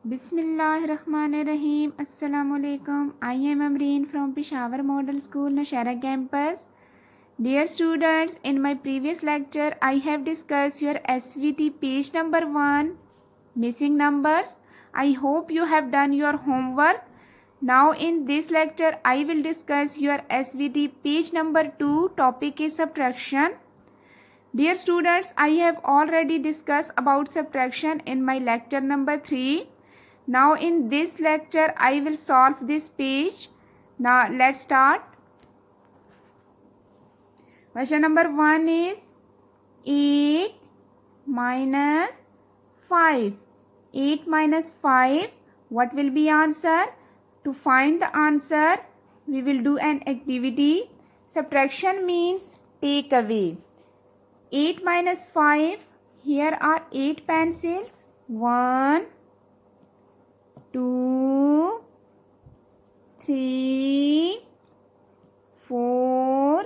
Bismillahirrahmanirrahim. Assalamualaikum. I am Amreen from Peshawar Model School, Nashara campus. Dear students, in my previous lecture, I have discussed your SVT page number 1, missing numbers. I hope you have done your homework. Now in this lecture, I will discuss your SVT page number 2, topic is subtraction. Dear students, I have already discussed about subtraction in my lecture number 3. Now in this lecture, I will solve this page. Now let's start. Question number 1 is 8 minus 5. 8 minus 5. What will be answer? To find the answer, we will do an activity. Subtraction means take away. 8 minus 5. Here are 8 pencils. 1, 2, 3, 4,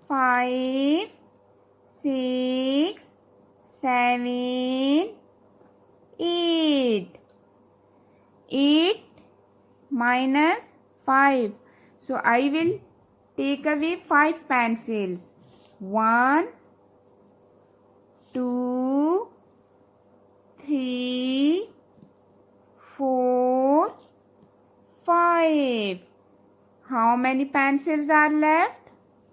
5, 6, 7, 8. 8 minus 5. So I will take away 5 pencils. 1, 2, 3, 4, 5. How many pencils are left?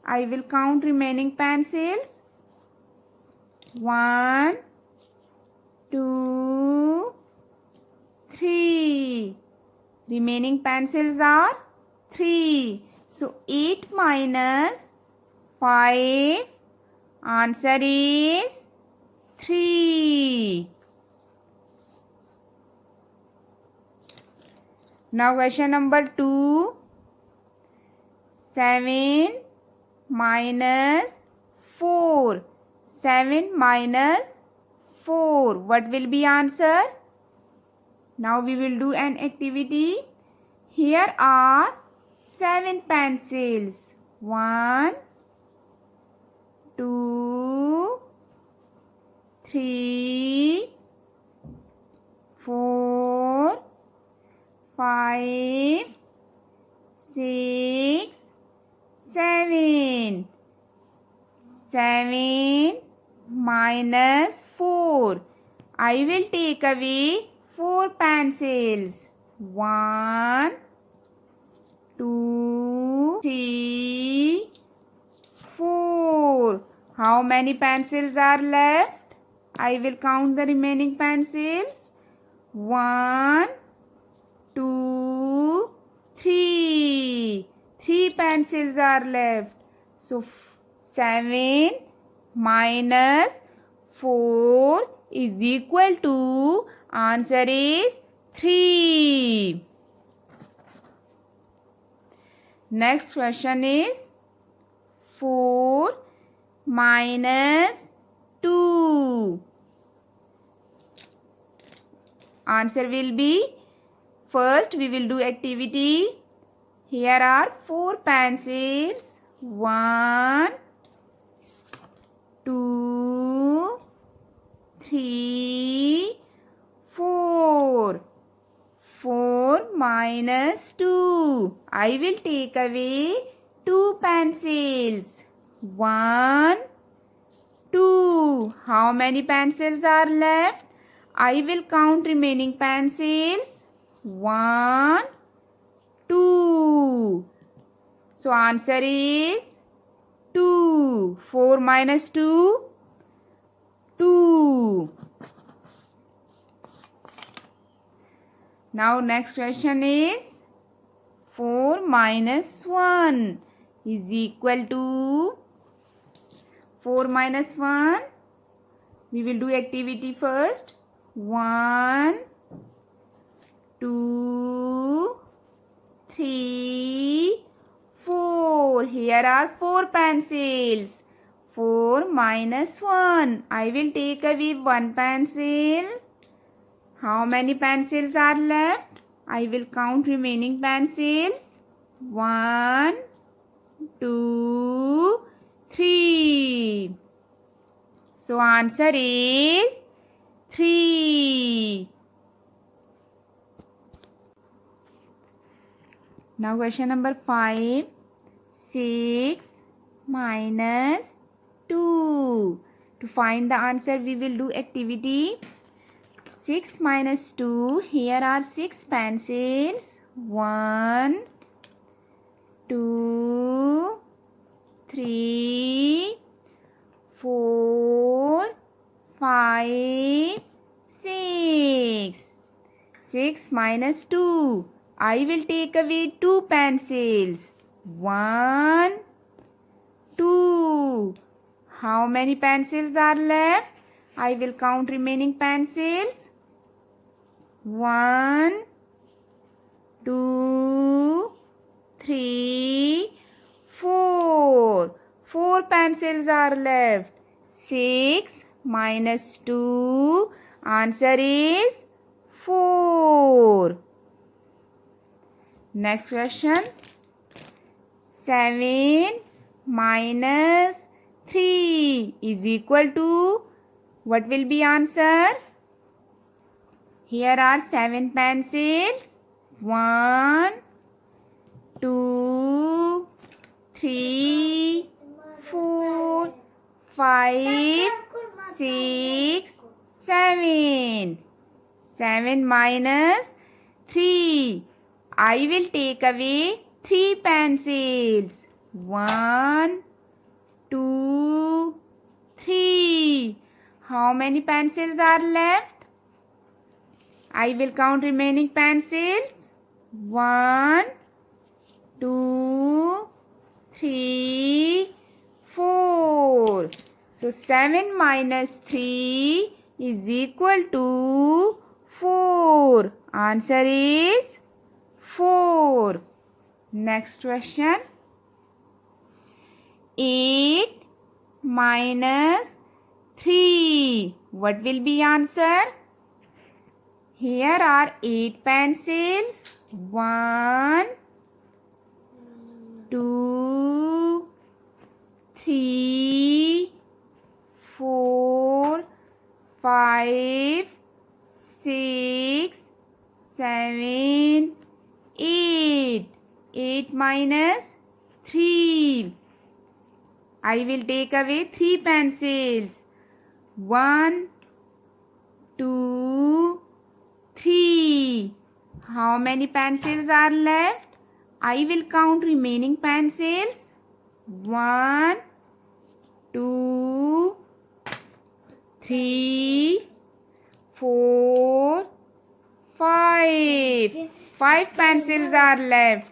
I will count remaining pencils. 1, 2, 3. Remaining pencils are 3. So 8 minus 5. Answer is 3. Now question number 2. 7 minus 4. 7 minus 4. What will be answer? Now we will do an activity. Here are 7 pencils. 1, 2, 3, 4, 5, 6, 7. 7 minus 4. I will take away 4 pencils. 1, 2, 3, 4. How many pencils are left? I will count the remaining pencils. 1, 2, 3. 3 pencils are left. So 7 minus 4 is equal to, answer is 3. Next question is 4 minus 2. Answer will be, first we will do activity. Here are 4 pencils. 1, 2, 3, 4. 4 minus 2. I will take away 2 pencils. 1, 2. How many pencils are left? I will count remaining pencils. 1, 2. So answer is 2. 4 minus 2, 2. Now next question is 4 minus 1 is equal to 4 minus 1. We will do activity first. 1, 2, 3, 4. Here are 4 pencils. 4 minus 1. I will take away 1 pencil. How many pencils are left? I will count remaining pencils. 1, 2, 3. So answer is 3. Now question number 5. 6 minus 2. To find the answer, we will do activity 6 minus 2. Here are 6 pencils. 1, 2, 3, 4, 5, 6. 6 minus 2. I will take away 2 pencils. 1, 2. How many pencils are left? I will count remaining pencils. 1, 2, 3, 4. 4 pencils are left. 6 minus 2. Answer is 4. Next question. 7 minus 3 is equal to, what will be answer? Here are 7 pencils. 1, 2, 3, 4, 5, 6, 7. 7 minus 3. I will take away 3 pencils. 1, 2, 3. How many pencils are left? I will count remaining pencils. 1, 2, 3, 4. So 7 minus 3 is equal to 4. Answer is 4. Next question. 8 minus 3. What will be answer? Here are 8 pencils. 1, 2, 3, 4, 5, 6, 7, 8. 8 minus 3. I will take away 3 pencils. 1, 2, 3. How many pencils are left? I will count remaining pencils. 1, 2, 3, 4, 5. 5 pencils are left.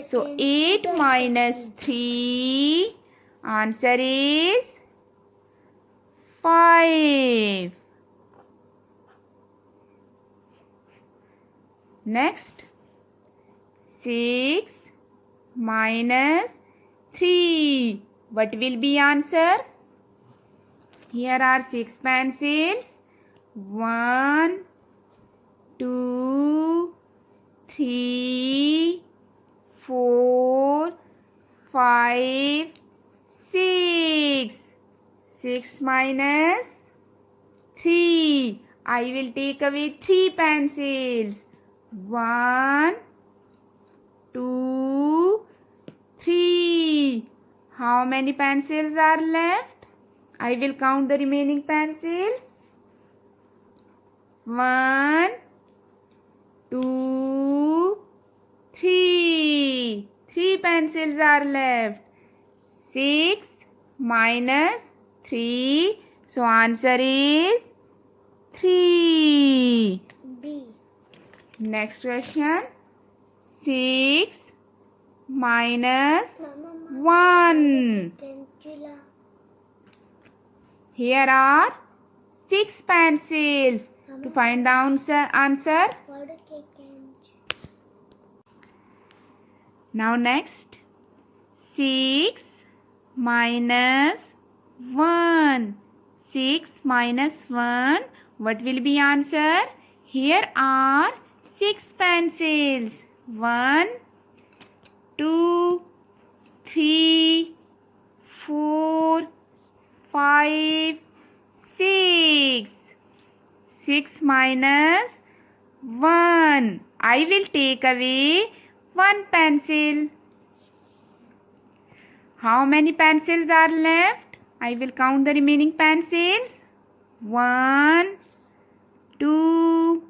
So 8 minus 3. Answer is 5. Next. 6 minus 3. What will be answer? Here are 6 pencils. 1, 2, 3, 4, 5, 6. 6 minus 3. I will take away 3 pencils. 1, 2, 3. How many pencils are left? I will count the remaining pencils. 1, 2, 3. 3 pencils are left. 6 minus 3. So answer is 3. B. Next question. 6 minus 1. Here are 6 pencils. To find the answer. Now next. 6 minus 1. 6 minus 1. What will be answer? Here are 6 pencils. 1, 2, 3, 4, 5, 6. 6 minus 1. I will take away one pencil. How many pencils are left? I will count the remaining pencils. 1, 2,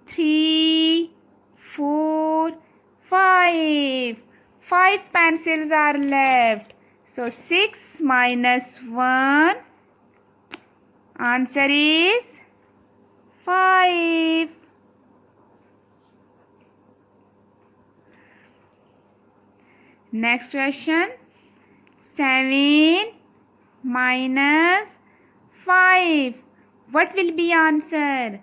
3, 4, 5. 5 pencils are left. So 6 minus 1. Answer is 5. Next question. 7 minus 5. What will be answer?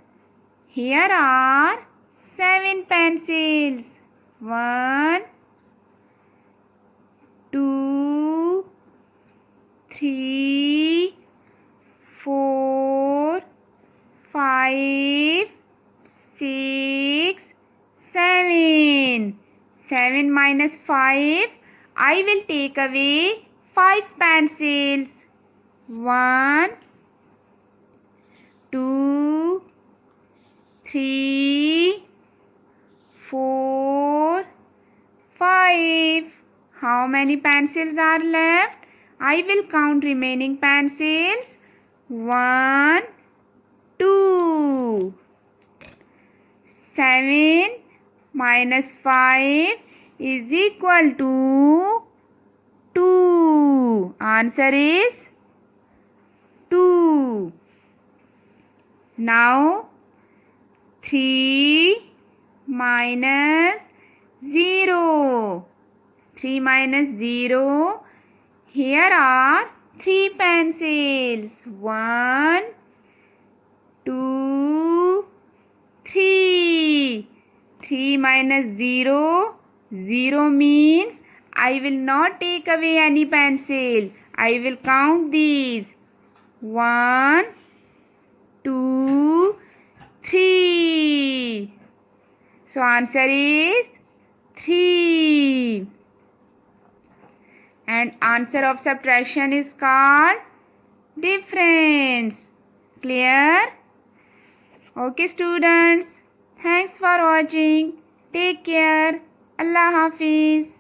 Here are 7 pencils. 1, 2, 3, 4, 5, 6, 7. 7 minus 5. I will take away 5 pencils. 1, 2, 3, 4, 5. How many pencils are left? I will count remaining pencils. 1, 2. 7 minus 5 is equal to 2. Answer is 2. Now 3 minus 0. 3 minus 0. Here are 3 pencils. 1, 2, 3. 3 minus 0. 0 means I will not take away any pencil. I will count these. 1, 2, 3. So answer is 3. And answer of subtraction is called difference. Clear? Okay students. Thanks for watching. Take care. Allah Hafiz.